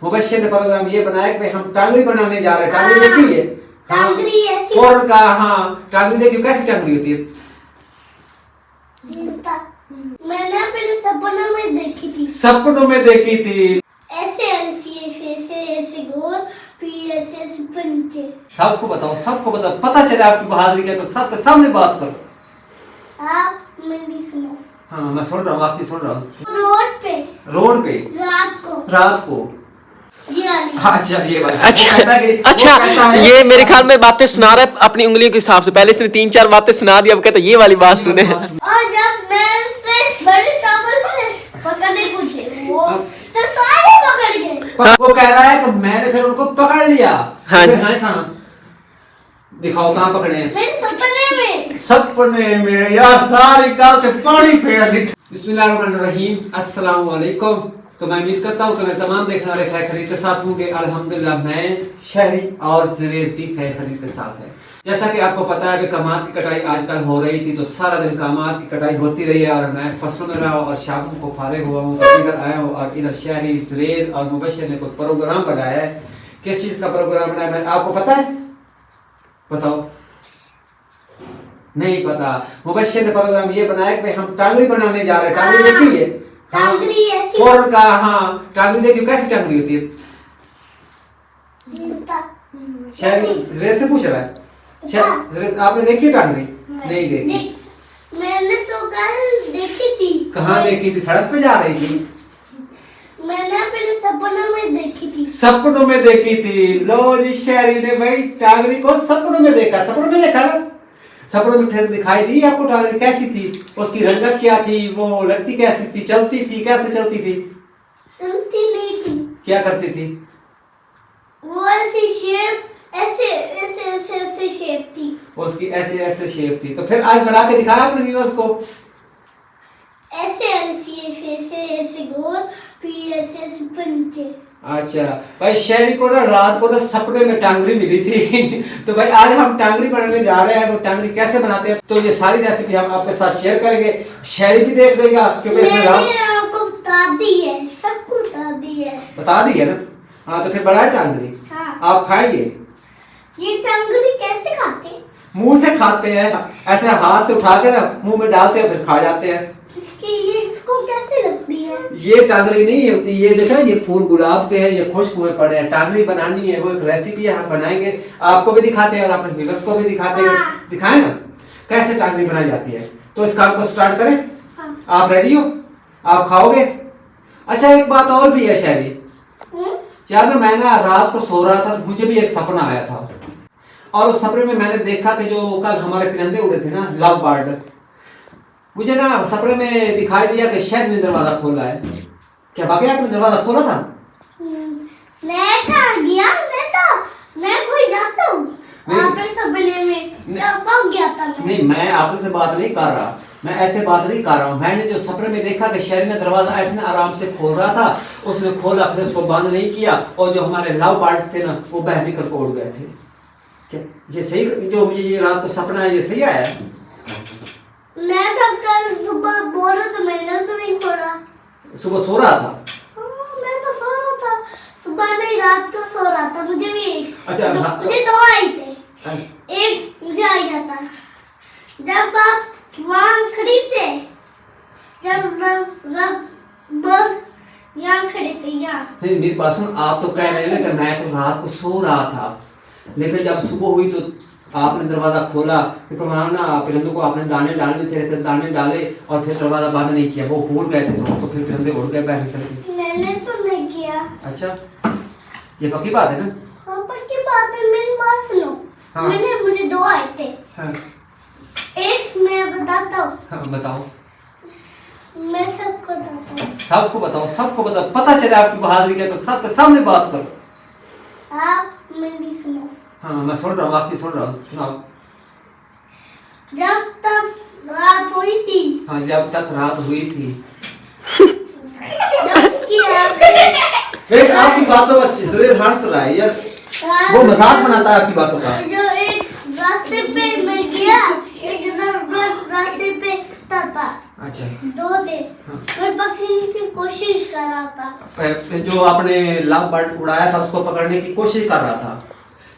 मुबश्शिर ने प्रोग्राम ये बनाया कि हम टांगरी बनाने जा रहे हैं। टांगरी देखी है? टांगरी ऐसी फौरन का हाँ टांगरी देखी कैसी टांगरी होती है? मैंने अपने सपनों में देखी थी। सपनों में देखी थी। ऐसे ऐसे ऐसे ऐसे ऐसे गोल फिर ऐसे ऐसे पंचे। सबको बताओ पता चले आपकी बहादुरी क्या। सबके सामने बात करो। आप मेरी सुनो। हाँ मैं सुन रहा हूँ, आपकी सुन रहा हूँ। रोड पे रात को ये वाली। अच्छा ये बात। अच्छा ये मेरे ख्याल में बातें सुना रहा है अपनी उंगलियों के हिसाब से। पहले इसने 3-4 बातें सुना दी, अब कहता है ये वाली बात सुने। और जब मैं उससे बड़े टॉपर से पकड़ने पूछे वो तो सारे पकड़ गए। वो कह रहा है कि मैंने फिर उनको पकड़ लिया। हाँ फिर हैं कहाँ? दिखाओ कहाँ पकड़े हैं? मेरे सपने में यार सारी गाल से पानी फेर दी। बिस्मिल्लाहिर्रहमानिर्रहीम, अस्सलाम वालेकुम। तो मैं उम्मीद करता हूँ कि मेरे तमाम देखने वाले खैर खरीद के साथ होंगे। अल्हम्दुलिल्लाह मैं शहरी और ज़ुरैर भी खैर खरीद के साथ है। जैसा कि आपको पता है कि कमात की कटाई आजकल हो रही थी, तो सारा दिन कमात की कटाई होती रही है और मैं फसलों में रहा और शाम को फारिग हुआ हूँ तो इधर आया हूँ। और इधर शहरी ज़ुरैर और मुबश्शिर ने कोई प्रोग्राम बनाया है। किस चीज़ का प्रोग्राम बनाया है आपको पता है? बताओ। नहीं पता। मुबश्शिर ने प्रोग्राम ये बनाया कि हम टांगरी बनाने जा रहे हैं। टांगरी देखी है? टांगरी ऐसी फौरन का हाँ टांगरी देखी कैसी टांगरी होती है? शायद से पूछ रहा है। आपने देखी है टांगरी? नहीं देखी। मैंने तो कल देखी थी। कहाँ देखी थी? सड़क पे जा रही थी? मैंने अपने सपनों में देखी थी। सपनों में देखी थी। लो जी शहरी ने भाई टांगरी को सपनों में देखा। सपनों में देखा ना? सपनों में फिर दिखाई दी आपको टांगरी कैसी थी? उसकी रंगत क्या थी? वो लगती कैसी थी? चलती थी? कैसे चलती थी? चलती नहीं थी। क्या करती थी? वो ऐसी शेप ऐसे ऐसे ऐसे ऐसे शेप थी। उसकी ऐसे ऐसे शेप थी। तो फिर आज बना के दिखाया आपने व्यूअर्स को? ऐसे ऐसे ऐसे ऐसे ऐसे गोल फिर ऐसे ऐसे पंचे। अच्छा भाई शहरी को ना रात को ना सपने में टांगरी मिली थी। तो भाई आज हम टांगरी बनाने जा रहे हैं। वो टांगरी कैसे बनाते हैं तो ये सारी रेसिपी हम आपके साथ शेयर करेंगे। शहरी भी देख लेगा क्योंकि इसमें आपको बता दी है, सबको बता दी है ना। हाँ तो फिर बनाए टांगरी। हाँ। आप खाएंगे? ये टांगरी कैसे खाते हैं? मुंह से खाते हैं। ऐसे हाथ से उठा के ना मुंह में डालते हैं फिर खा जाते हैं। इसको कैसे लगती है? ये टांगरी नहीं होती। ये देखा ये फूल गुलाब के हैं, ये खुश्क हुए पड़े हैं। टांगरी बनानी है वो एक रेसिपी है, हम बनाएंगे। आपको भी दिखाते हैं और अपने व्यूअर्स को भी दिखाते हैं। हाँ। दिखाएं ना कैसे टांगरी बनाई जाती है। तो इस काम को स्टार्ट करें। हाँ। आप रेडी हो? आप खाओगे? अच्छा एक बात और भी है शहरी यार ना, मैं ना रात को सो रहा था तो मुझे भी एक सपना आया था और उस सपने में मैंने देखा कि जो कल हमारे परिंदे उड़े थे ना लव बर्ड, मुझे ना सपने में दिखाई दिया कि शेर ने दरवाजा खोला है। क्या वाकई आपने दरवाजा खोला था? मैं कहाँ गया? मैं कोई जाता हूँ आपके सपने में कब गया था मैं? नहीं मैं आपसे बात नहीं कर रहा। मैं ऐसे बात नहीं कर रहा हूँ। मैंने जो सपने में देखा कि शेर ने दरवाजा ऐसे ना आराम से खोल रहा था, उसने खोला फिर उसको बंद नहीं किया और जो हमारे लव बर्ड थे ना वो बह निकल उड़ गए थे। क्या ये सही जो मुझे ये रात को सपना है ये सही आया? मैं तो कल सुबह बोल रहा था, मैंने तो नहीं खोला। सुबह सो रहा था? मैं तो सो रहा था सुबह नहीं, रात को सो रहा था। मुझे भी अच्छा मुझे 2 आई थे। एक मुझे आई जाता जब आप वहाँ खड़ी थे, जब यहाँ खड़े थे यहाँ। नहीं मेरी बात सुन। आप तो कह रहे हैं ना कि मैं तो रात को सो रहा था, लेकिन जब सुबह हुई तो आपने दरवाजा खोला क्योंकि वहाँ ना परिंदों को आपने दाने डालने थे, फिर दाने डाले और फिर दरवाजा बंद नहीं किया, वो भूल गए थे तो फिर परिंदे उड़ गए बाहर निकल के। मैंने तो नहीं किया। अच्छा ये पक्की बात है ना? हाँ पक्की बात है। मेरी बात सुनो। हाँ। मुझे 2 आए थे। हाँ। एक मैं बताता हूँ। हाँ बताओ। मैं सबको बताता हूँ। सबको बताओ पता चले आपकी बहादुरी क्या। सबके सामने बात करो। आप मेरी सुनो। हाँ मैं सुन रहा हूँ, आपकी सुन रहा हूँ, सुनाओ। जब तक रात हुई थी। हाँ जब तक रात हुई थी। जब उसकी आपकी बातों बस ज़ुरैर हंस रहा है यार, वो मजाक बनाता है आपकी बातों का। जो एक रास्ते पे मैं गया, एक रास्ते पे था अच्छा 2 दिन मैं पकड़ने की कोशिश कर रहा था। जो आपने लव बर्ड उड़ाया था उसको पकड़ने की कोशिश कर रहा था,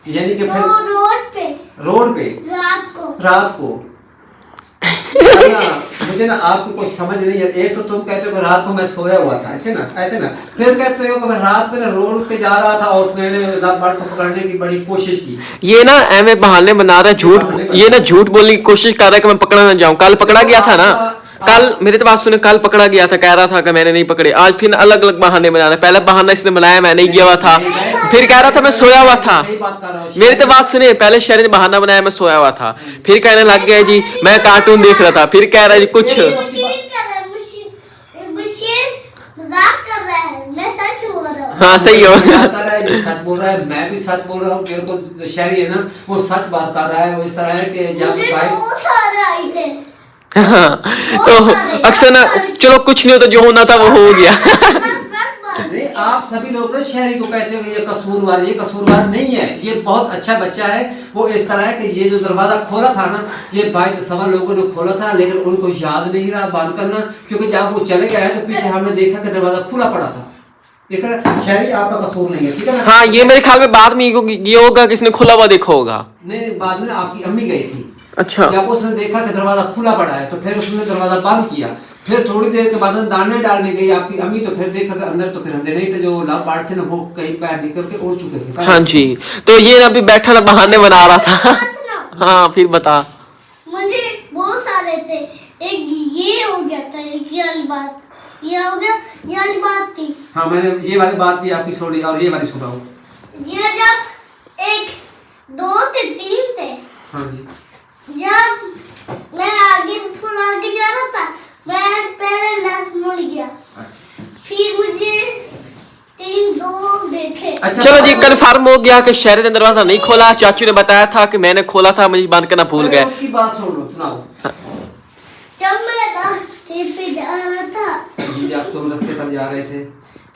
यानी कि फिर तो रोड पे रात को मुझे ना आपको कुछ समझ नहीं है। एक तो तुम कहते हो कि रात को मैं सोया हुआ था, ऐसे ना फिर कहते हो कि मैं रात में ना रोड पे जा रहा था और मैंने लव बर्ड को पकड़ने की बड़ी कोशिश की। ये ना एम बहाने बना रहा है, झूठ, ये ना झूठ बोलने की कोशिश कर रहा है कि मैं पकड़ा ना जाऊं। कल पकड़ा गया था ना, कल मेरे तो बात सुने, कल पकड़ा गया था, कह रहा था कि मैंने नहीं पकड़े। आज फिर अलग अलग बहाने बना रहा है। पहले बहाना इसने बनाया मैं नहीं गया हुआ था, फिर कह रहा था मैं सोया हुआ था। मेरी तो बात सुने, पहले शहर ने बहाना बनाया मैं सोया हुआ था, फिर कहने लग गया जी मैं कार्टून देख रहा था, फिर कह रहा है जी कुछ मजाक कर रहा है, मैं सच बोल रहा हूँ। हाँ सही हो, सच बोल रहा है, मैं भी सच बोल रहा हूँ। मेरे को शहरी है ना वो सच बात कर रहा है। वो इस तरह है कि जब मुझे भाई बहुत सारे आए थे। हाँ, तो अक्सर ना चलो कुछ नहीं होता, जो होना था वो हो गया। नहीं, आप सभी लोग ना शहरी को कहते हो ये कसूरवार, ये कसूरवार नहीं है, ये बहुत अच्छा बच्चा है। वो इस तरह है कि ये जो दरवाजा खोला था ना, ये भाई तस्वर लोगों ने खोला था, लेकिन उनको याद नहीं रहा बंद करना, क्योंकि जब वो चले गए तो पीछे हमने देखा कि दरवाजा खुला पड़ा था। शहरी आपका कसूर नहीं है, ठीक है ना? हाँ, ये मेरे ख्याल में बाद में ये होगा किसने खुला हुआ देखा होगा। नहीं, बाद में आपकी अम्मी गई थी। अच्छा, जब उसने देखा कि दरवाजा खुला पड़ा है तो फिर उसने दरवाजा बंद किया। फिर थोड़ी देर के बाद दाने डालने गई आपकी अम्मी, तो फिर देखा कि अंदर तो फिर अंधे नहीं थे, जो लव बर्ड थे ना वो कहीं पैर निकल के उड़ चुके थे। हाँ जी, तो ये ना अभी बैठा ना बहाने बना रहा था। हाँ फिर बता। मुझे बहुत सारे थे, एक ये हो गया था, एक ये वाली बात, ये हो गया, ये वाली बात थी। हाँ, मैंने ये वाली बात भी आपकी सुनी और ये वाली सुनाओ। ये जब 1 2 थे 3 थे। हाँ जी। जब मैं आगे जा रहा था, मैं पहले लेफ्ट मुड़ गया। फिर मुझे 3 2 देखे। अच्छा, चलो जी, कंफर्म हो गया कि शहर ने दरवाजा नहीं खोला। चाचू ने बताया था कि मैंने खोला था, मुझे बंद करना भूल गए। उसकी बात सुनाओ। जब मैं रास्ते पे जा रहा था, जब तुम रास्ते पर जा रहे थे,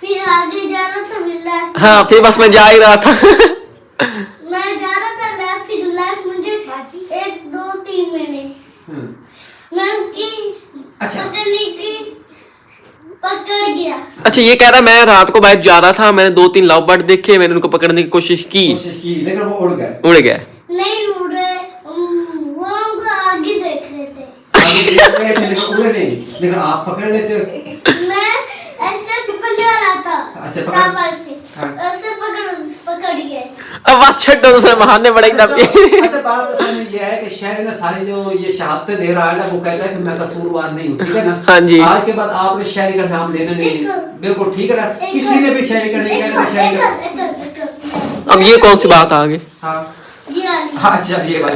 फिर आगे जा रहा था, फिर लेफ्ट। हाँ, फिर बस मैं जा ही रहा था। मैं जा रहा था लेफ्ट, फिर लेफ्ट मुझे 1 2 3 मैंने मैं उनकी अच्छा। पकड़ने की पकड़ गया। अच्छा, ये कह रहा मैं रात को बाहर जा रहा था, मैंने 2-3 लव बर्ड देखे, मैंने उनको पकड़ने की कोशिश की, लेकिन वो उड़ गए। नहीं उड़ रहे, वो हमको आगे देख रहे थे। आगे थे लेकिन उड़े नहीं, लेकिन आप पकड़ लेते हो। मैं ऐसे पकड़ रहा था। अच्छा, ऐसे पकड़ गए। अब बस छड्डो, दूसरे बहाने बड़े एकदम। अच्छा, बात असल में ये है कि शहर ने सारे जो ये शहादतें दे रहा है ना, वो कहता है कि मैं कसूरवार नहीं हूँ, ठीक है ना? हाँ जी। आज के बाद आपने शहरी का नाम लेना नहीं, बिल्कुल ठीक है ना? किसी ने भी शहरी का नहीं कहना, शहरी का। अब ये कौन सी बात आ गई? हाँ, ये वाली। हाँ, अच्छा ये बात।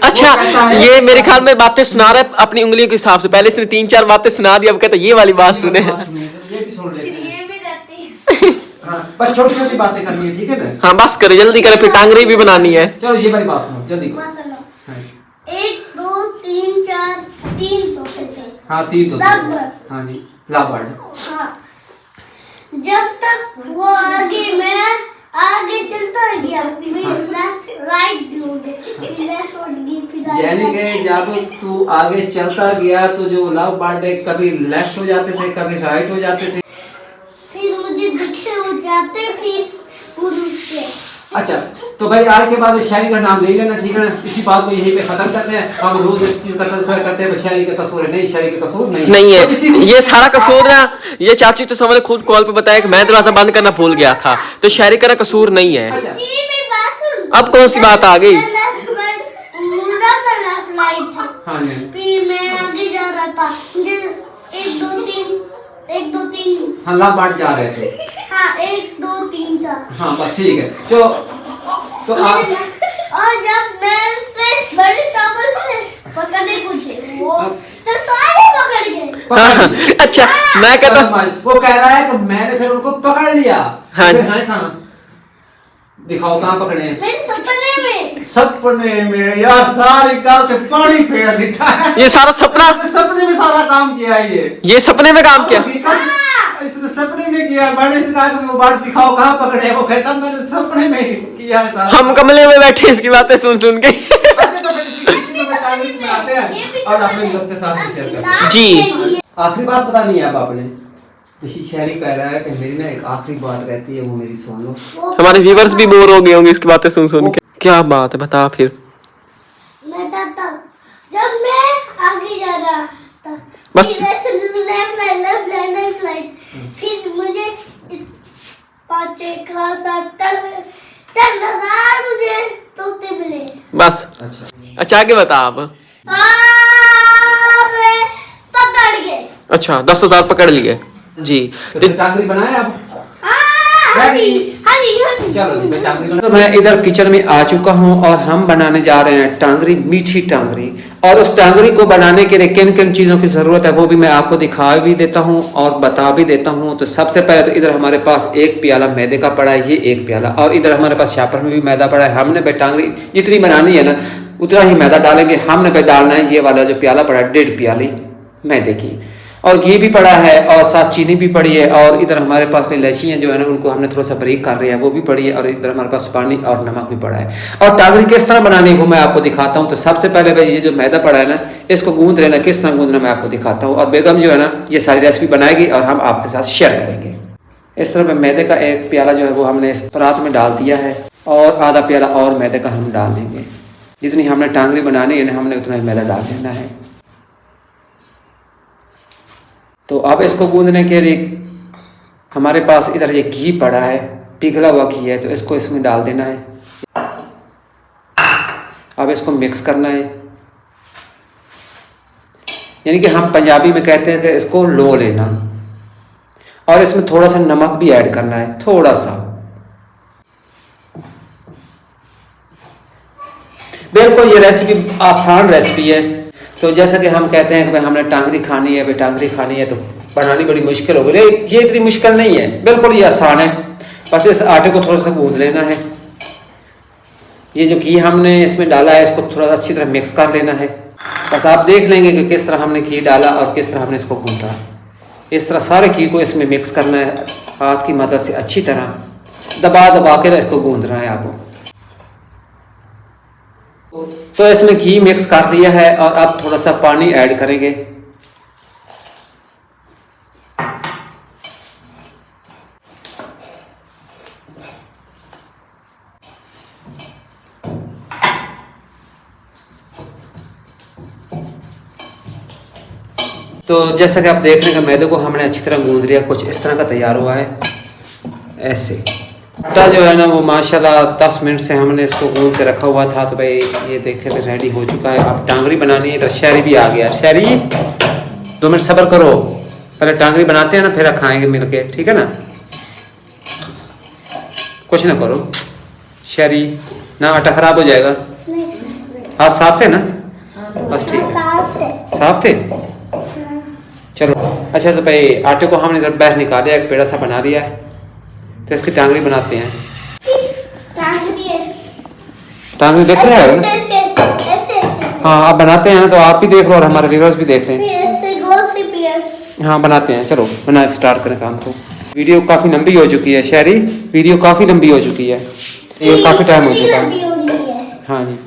अच्छा, ये मेरे ख्याल में बातें सुना रहा है अपनी उंगलियों के हिसाब से। पहले इसने 3-4 बातें सुना दी, अब कहता ये वाली बात सुने। ये भी सुन लेते हैं। ये भी रहती है। हाँ, पर छोटी छोटी बातें करनी है, ठीक है ना? हाँ बस करे, जल्दी करे, फिर टांगरी भी बनानी है। चलो ये वाली बात सुनो, जल्दी करो। 1 2 3 4 3 तोते थे। हाँ, 3 तो लगभग। हाँ जी, लव बर्ड। हाँ, जब तक वो आगे चलता गया, लेफ्ट राइट भी हो गए, फिर लेफ्ट हो गई, फिर राइट। यानी कि जब तू आगे चलता गया तो जो लव बर्ड है कभी लेफ्ट हो जाते थे, कभी राइट हो जाते थे। फिर मुझे दिखे हो जाते, फिर पुरुष के। अच्छा, तो भाई आज के बाद शायरी का नाम ले लेना, ठीक है ना? इसी बात को यहीं पे खत्म करते हैं। हम रोज इस चीज का तज़किरा करते हैं, शायरी का कसूर है, नहीं शायरी का कसूर नहीं है। तो ये सारा कसूर ना, ये चाची तो समझ खुद कॉल पे बताया कि मैं दरवाजा बंद करना भूल गया था, तो शायरी का कसूर नहीं है। अच्छा, अब कौन सी बात आ गई? हाँ जी, फिर मैं आगे जा रहा था, मुझे 1 2 3 हाँ लव बर्ड जा रहे थे। हाँ 1 2 3 4। हाँ बस ठीक है। तो आप और जब मैं से बड़े टावर से पकड़ने पूछे, वो तो सारे पकड़ गए। अच्छा, मैं कहता वो कह रहा है कि मैंने फिर उनको पकड़ लिया। हाँ, कहाँ दिखाओ, कहाँ पकड़े हैं? मेरे सपने में यार, सारी गाल से पानी फेर देता है। ये सारा सपना, सपने में सारा काम किया है ये सपने में काम किया। इसने सपने में किया। मैंने से कहा कि वो बात दिखाओ कहाँ पकड़े, वो कहता मैंने सपने में किया है सारा। हम कमरे में बैठे इसकी बातें सुन सुन के। अच्छा, तो फिर इसी में आते हैं। और अपने दोस्त के साथ भी शेयर करते जी। आखिरी बात बतानी है अब आपने। इसी शायरी कह रहा है कि मेरी ना एक आखिरी बात रहती है, वो मेरी सुन लो। हमारे व्यूवर्स भी बोर हो गए होंगे इसकी बातें सुन सुन के। क्या बात है, बता फिर। मैं बताता हूँ। जब मैं आगे जा रहा था बस। फिर ऐसे लेफ्ट राइट फिर मुझे 5 क्लास तब मुझे तोते मिले। बस अच्छा आगे बता आप। सारे पकड़ गए। अच्छा 10,000 पकड़ लिए जी। तो टांगरी बनाया आप? हाँ जी हाँ जी हाँ जी। चलो जी, मैं टांगरी बना। तो मैं इधर किचन में आ चुका हूँ और हम बनाने जा रहे हैं टांगरी, मीठी टांगरी। और उस टांगरी को बनाने के लिए किन किन चीज़ों की ज़रूरत है वो भी मैं आपको दिखा भी देता हूँ और बता भी देता हूँ। तो सबसे पहले तो इधर हमारे पास 1 प्याला मैदे का पड़ा है, ये 1 प्याला। और इधर हमारे पास शापर में भी मैदा पड़ा है। हमने भाई टांगरी जितनी बनानी है ना उतना ही मैदा डालेंगे। हमने भाई डालना है ये वाला जो प्याला पड़ा है 1.5 प्याली मैदे की। और घी भी पड़ा है और साथ चीनी भी पड़ी है। और इधर हमारे पास में इलायचियाँ जो है ना उनको हमने थोड़ा सा बारीक कर लिया है, वो भी पड़ी है। और इधर हमारे पास पानी और नमक भी पड़ा है। और टांगरी किस तरह बनानी है वो मैं आपको दिखाता हूँ। तो सबसे पहले भाई ये जो मैदा पड़ा है ना इसको गूंद लेना, किस तरह गूंदना मैं आपको दिखाता हूँ। और बेगम जो है ना ये सारी रेसिपी बनाएगी और हम आपके साथ शेयर करेंगे। इस तरह मैदे का 1 प्याला जो है वो हमने इस परात में डाल दिया है और आधा प्याला और मैदे का हम डाल देंगे। जितनी हमने टांगरी बनानी है ना हमने उतना ही मैदा डाल देना है। तो अब इसको गूंदने के लिए हमारे पास इधर ये घी पड़ा है, पिघला हुआ घी है, तो इसको इसमें डाल देना है। अब इसको मिक्स करना है, यानी कि हम पंजाबी में कहते हैं कि इसको लो लेना। और इसमें थोड़ा सा नमक भी ऐड करना है, थोड़ा सा, बिल्कुल ये रेसिपी आसान रेसिपी है। तो जैसा कि हम कहते हैं कि भाई हमने टांगरी खानी है, भाई टांगरी खानी है तो बनानी बड़ी मुश्किल हो गई। ये इतनी मुश्किल नहीं है, बिल्कुल ये आसान है। बस इस आटे को थोड़ा सा गूंद लेना है। ये जो घी हमने इसमें डाला है इसको थोड़ा अच्छी तरह मिक्स कर लेना है। बस आप देख लेंगे कि किस तरह हमने घी डाला और किस तरह हमने इसको गूंदा। इस तरह सारे घी को इसमें मिक्स करना है, हाथ की मदद से अच्छी तरह दबा दबा के इसको गूंदना है आपको। तो इसमें घी मिक्स कर दिया है और अब थोड़ा सा पानी ऐड करेंगे। तो जैसा कि आप देख रहे हैं मैदे को हमने अच्छी तरह गूंद लिया, कुछ इस तरह का तैयार हुआ है। ऐसे आटा जो है ना वो माशाल्लाह 10 मिनट से हमने इसको गूंद के रखा हुआ था। तो भाई ये देखे तो रेडी हो चुका है। अब टांगरी बनानी है। इधर शहरी भी आ गया। शहरी 2 मिनट सब्र करो, पहले टांगरी बनाते हैं ना फिर खाएंगे मिल के, ठीक है ना। कुछ ना करो शहरी, ना आटा खराब हो जाएगा। हाथ साफ थे ना? बस ठीक है, साफ थे। चलो अच्छा, तो भाई आटे को हमने इधर बाहर निकाला, एक पेड़ा सा बना दिया है। तो इसकी टांगरी बनाते हैं। टांगरी देख रहे हैं ना? हाँ आप बनाते हैं ना, तो आप भी देख लो और हमारे व्यूअर्स भी देख रहे हैं। हाँ बनाते हैं, चलो बना स्टार्ट करें काम को। वीडियो काफ़ी लंबी हो चुकी है शहरी, वीडियो काफ़ी लंबी हो चुकी है, ये काफ़ी टाइम हो चुका है। हाँ जी,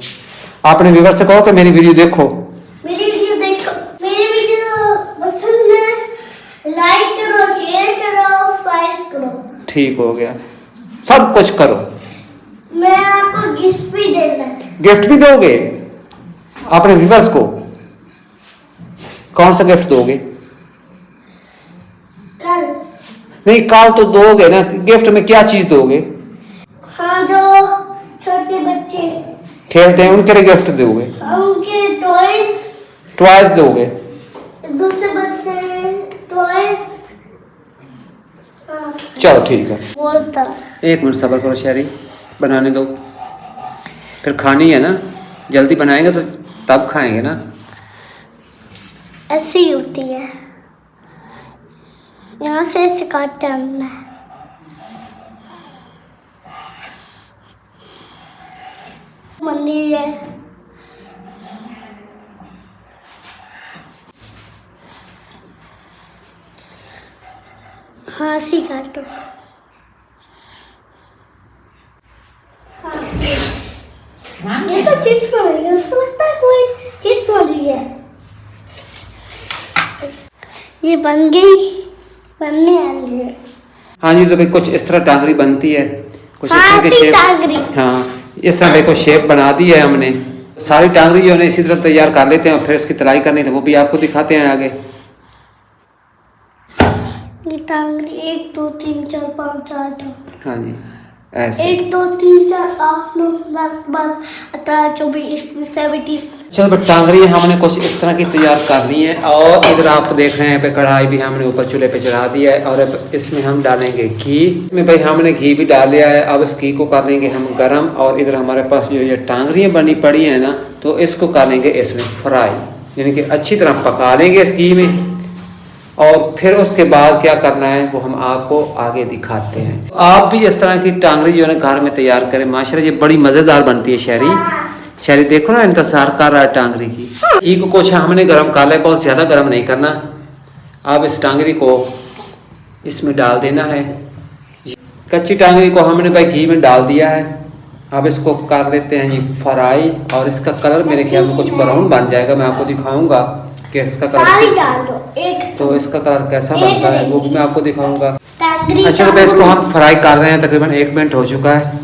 आपने व्यूअर्स से कहो कि मेरी वीडियो देखो। मेरी वीडियो पसंद है, लाइक करो, शेयर करो, फॉलो करो। ठीक हो गया, सब कुछ करो। मैं आपको गिफ्ट भी देना। गिफ्ट भी दोगे अपने व्यूअर्स को? कौन सा गिफ्ट दोगे? कल। नहीं कल तो दोगे ना, गिफ्ट में क्या चीज दोगे? हाँ जो छोटे बच्चे खेलते हैं उनके लिए गिफ्ट दोगे? उनके टॉयज। टॉयज दोगे? दूसरे बच्चे टॉयज। चलो ठीक है, बोलता 1 मिनट सब्र करो शहरी, बनाने दो, फिर खानी है ना। जल्दी बनाएंगे तो तब खाएंगे ना। ऐसी ही होती है, यहाँ से ऐसे काटते हैं हमने। मंदिर है, हाँ सी काटो। ये तो चिप्स बन रही है, उसको लगता है कोई चिप्स बन रही है। ये बन गई, बनने वाली है। हाँ जी, तो भाई कुछ इस तरह टांगरी बनती है, कुछ इस तरह हाँ, की ऐसी शेप। टांगरी। हाँ, इस तरह देखो शेप बना दी है हमने। सारी टांगरी जो है ना इसी तरह तैयार कर लेते हैं और फिर उसकी तलाई करनी है, वो भी आपको दिखाते हैं आगे। ये टांगरी 1 2 3 4 5 6 हाँ जी, ऐसे 1 2 3 4 8 9 10 12 18 24 25 27। चलो, बट टांगरी हमने कुछ इस तरह की तैयार कर ली है। और इधर आप देख रहे हैं पे कढ़ाई भी हमने ऊपर चूल्हे पे चढ़ा दिया है और अब इसमें हम डालेंगे घी। इसमें भाई हमने घी भी डाल लिया है। अब इस घी को कर लेंगे हम गरम। और इधर हमारे पास जो ये टांगरियाँ बनी पड़ी हैं ना, तो इसको कर लेंगे इसमें फ्राई, यानी कि अच्छी तरह पका लेंगे इस घी में। और फिर उसके बाद क्या करना है वो हम आपको आगे दिखाते हैं। आप भी इस तरह की टांगरी जो है ना घर में तैयार करें। माशाल्लाह ये बड़ी मज़ेदार बनती है। शहरी देखो ना, इंतजार कर रहा है टांगरी की। घी को कुछ हमने गर्म कर लिया, बहुत ज़्यादा गर्म नहीं करना। अब इस टांगरी को इसमें डाल देना है। कच्ची टांगरी को हमने भाई घी में डाल दिया है। अब इसको कर लेते हैं जी फ्राई। और इसका कलर मेरे ख्याल में कुछ ब्राउन बन जाएगा, मैं आपको दिखाऊंगा कि इसका सारी कलर डाल दो एक। तो इसका कलर कैसा बनता है वो भी मैं आपको दिखाऊंगा। टांगरी अच्छा, तो इसको हम फ्राई कर रहे हैं। तकरीबन 1 मिनट हो चुका है।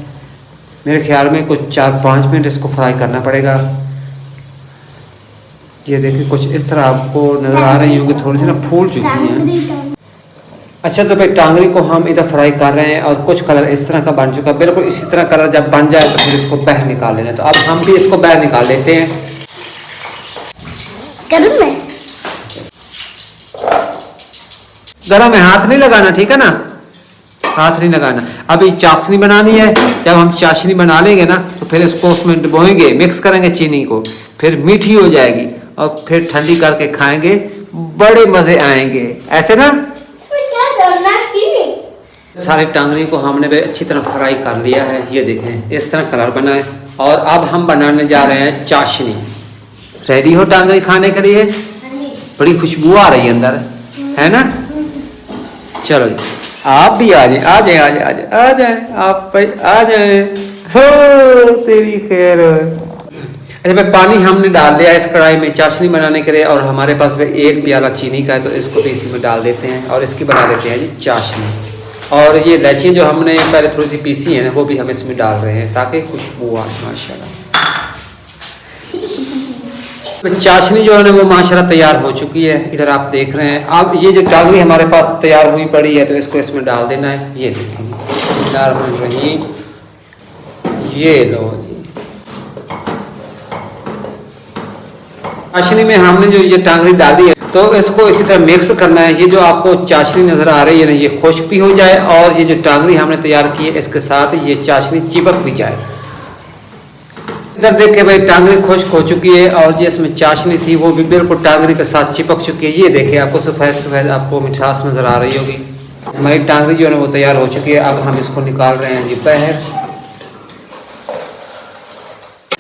मेरे ख्याल में कुछ 4-5 मिनट इसको फ्राई करना पड़ेगा। ये देखिए कुछ इस तरह आपको नज़र आ रही होगी, थोड़ी सी ना फूल चुकी है। अच्छा, तो भाई टांगरी को हम इधर फ्राई कर रहे हैं और कुछ कलर इस तरह का बन चुका है। बिल्कुल इसी तरह कलर जब बन जाए तो फिर इसको बाहर निकाल लेना है। तो अब हम भी इसको बाहर निकाल लेते हैं। गरम है, गला में हाथ नहीं लगाना, ठीक है ना, हाथ नहीं लगाना। अभी चाशनी बनानी है। जब हम चाशनी बना लेंगे ना तो फिर इसको उसमें डुबोएंगे, मिक्स करेंगे चीनी को, फिर मीठी हो जाएगी और फिर ठंडी करके खाएंगे, बड़े मजे आएंगे। ऐसे ना इसमें क्या डालना है? चीनी। सारी टांगरी को हमने भी अच्छी तरह फ्राई कर लिया है। ये देखें इस तरह कलर बना है। और अब हम बनाने जा रहे हैं चाशनी। रेडी हो टांगरी खाने के लिए? बड़ी खुशबू आ रही है अंदर, है ना। चलो जी, आप भी आ जाए, आ जाए, आ जाए, आ जाए, आ जाए, आप भाई आ जाए। हो तेरी खैर। अच्छा भाई, पानी हमने डाल दिया इस कढ़ाई में चाशनी बनाने के लिए। और हमारे पास भाई 1 प्याला चीनी का है, तो इसको भी इसी में डाल देते हैं और इसकी बना देते हैं जी चाशनी। और ये इलायचियाँ जो हमने पहले थोड़ी सी पीसी हैं ना, वो भी हम इसमें डाल रहे हैं ताकि खुशबू आए। माशाल्लाह चाशनी जो है ना वो माशाल्लाह तैयार हो चुकी है। इधर आप देख रहे हैं। अब ये जो टांगरी हमारे पास तैयार हुई पड़ी है, तो इसको इसमें डाल देना है। ये देखिए, ये लो जी। चाशनी में हमने जो ये टांगरी डाली है, तो इसको इसी तरह मिक्स करना है। ये जो आपको चाशनी नजर आ रही है ना, ये खुश्क भी हो जाए और ये जो टांगरी हमने तैयार की है इसके साथ ये चाशनी चिपक भी जाए। इधर देखे भाई टांगरी खुश्क हो चुकी है और जिसमें चाशनी थी वो भी बिल्कुल टांगरी के साथ चिपक चुकी है। ये देखिए आपको सफ़ेद सफ़ेद आपको मिठास नज़र आ रही होगी। हमारी टांगरी जो है वो तैयार हो चुकी है। अब हम इसको निकाल रहे हैं जी बाहर।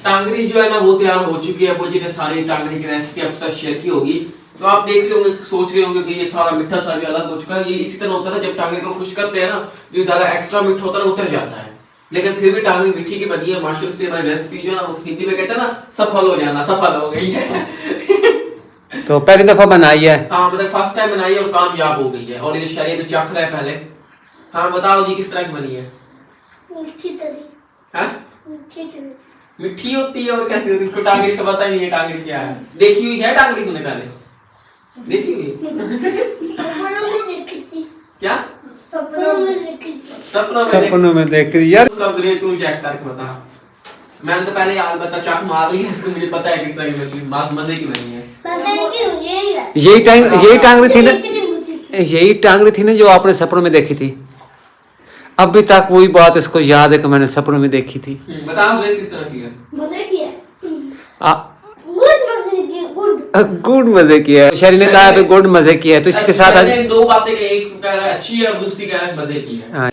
टांगरी जो है ना वो तैयार हो चुकी है। अबू जी ने सारी टांगरी की रेसिपी आपके साथ शेयर की होगी। तो आप देख रहे होंगे, सोच रहे होंगे कि ये सारा मीठा सा भी अलग हो चुका है। ये इसी तरह होता है ना, जब टांगरी को खुश करते हैं ना, जो ज्यादा एक्स्ट्रा मीठा होता है उतर जाता है, लेकिन फिर भी टांगरी मीठी की बनी है। माशाल्लाह से हमारी रेसिपी जो है ना, हिंदी में कहते हैं ना, सफल हो जाना, सफल हो गई है। तो पहली दफा बनाई है। हाँ, मतलब फर्स्ट टाइम बनाई है और कामयाब हो गई है। और ये शरीर में चख रहा है पहले। हाँ बताओ जी, किस तरह की बनी है? मीठी तरी। हाँ, मीठी तरी। मीठी होती है और कैसी होती है? इसको टांगरी का पता ही नहीं है टांगरी क्या है। देखी हुई है टांगरी तूने पहले? देखी हुई? सपनों में देखी थी। क्या? सपनों में देखी थी। सपनों में देख रही यार। उसका जरिए तू चेक करके बता। मैंने तो पहले यार बता चक मार ली है इसको, मुझे पता है किस तरह की बनी है। मजे की बनी है। पता है क्यों? यही है। यही टांगरी थी ना, इतनी मीठी थी। यही टांगरी थी ना जो आपने सपनों में देखी थी। अभी तक वही बात इसको याद है कि मैंने सपनों में देखी थी। बता रेस किस तरह की है? मजे की है। गुड मजे की, गुड। गुड मजे की है। शहरी ने कहा है गुड मजे की है, तो इसके साथ मैंने दो बातें कही, एक कह रहा है अच्छी है और दूसरी कह रहा है मजे की है।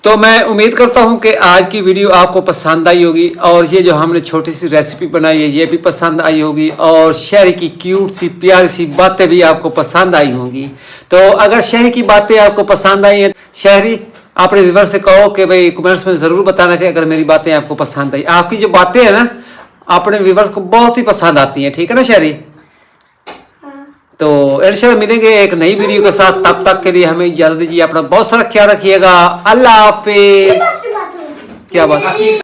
तो मैं उम्मीद करता हूं कि आज की वीडियो आपको पसंद आई होगी और ये जो हमने छोटी सी रेसिपी बनाई है ये भी पसंद आई होगी और शहरी की क्यूट सी प्यारी सी बातें भी आपको पसंद आई होंगी। तो अगर शहरी की बातें आपको पसंद आई हैं, शहरी अपने व्यूअर से कहो कि भाई कमेंट्स में ज़रूर बताना कि अगर मेरी बातें आपको पसंद आई। आपकी जो बातें हैं ना अपने व्यूअर्स को बहुत ही पसंद आती हैं, ठीक है ना शहरी? तो इंशाल्लाह मिलेंगे एक नई वीडियो के साथ, तब तक के लिए हमें इजाजत दीजिए, अपना बहुत सारा ख्याल रखिएगा। अल्लाह हाफिज। क्या बात?